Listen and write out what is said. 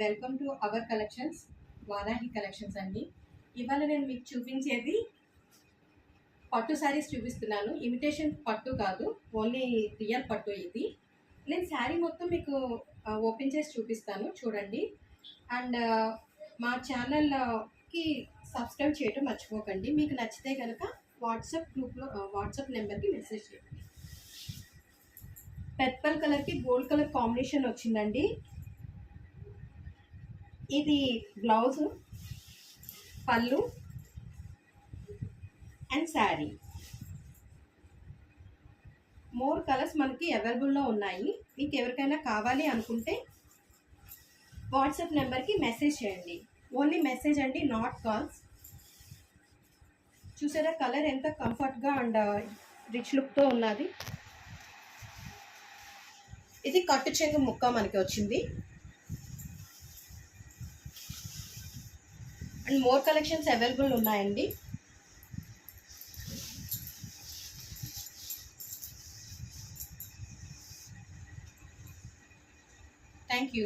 Welcome to our collections, Varahi collections అండి. ఇవాళ నేను మీకు చూపించేది పట్టు శారీస్ చూపిస్తున్నాను. ఇమిటేషన్ పట్టు కాదు, ఓన్లీ రియల్ పట్టు ఇది. నేను శారీ మొత్తం మీకు ఓపెన్ చేసి చూపిస్తాను, చూడండి. అండ్ మా ఛానల్కి సబ్స్క్రైబ్ చేయడం మర్చిపోకండి. మీకు నచ్చితే కనుక వాట్సాప్ నెంబర్కి మెసేజ్ చేయండి. పర్పుల్ కలర్కి గోల్డ్ కలర్ కాంబినేషన్ వచ్చిందండి. ఇది బ్లౌజ్, పళ్ళు అండ్ శారీ. మోర్ కలర్స్ మనకి అవైలబుల్లో ఉన్నాయి. మీకు ఎవరికైనా కావాలి అనుకుంటే వాట్సాప్ నెంబర్కి మెసేజ్ చేయండి. ఓన్లీ మెసేజ్ అండి, నాట్ కాల్స్. చూసారా కలర్ ఎంత కంఫర్ట్గా అండ్ రిచ్ లుక్తో ఉన్నది. ఇది కట్టు చెంగు ముక్క మనకి వచ్చింది. అండ్ మోర్ కలెక్షన్స్ అవైలబుల్ ఉన్నాయండి. Thank you.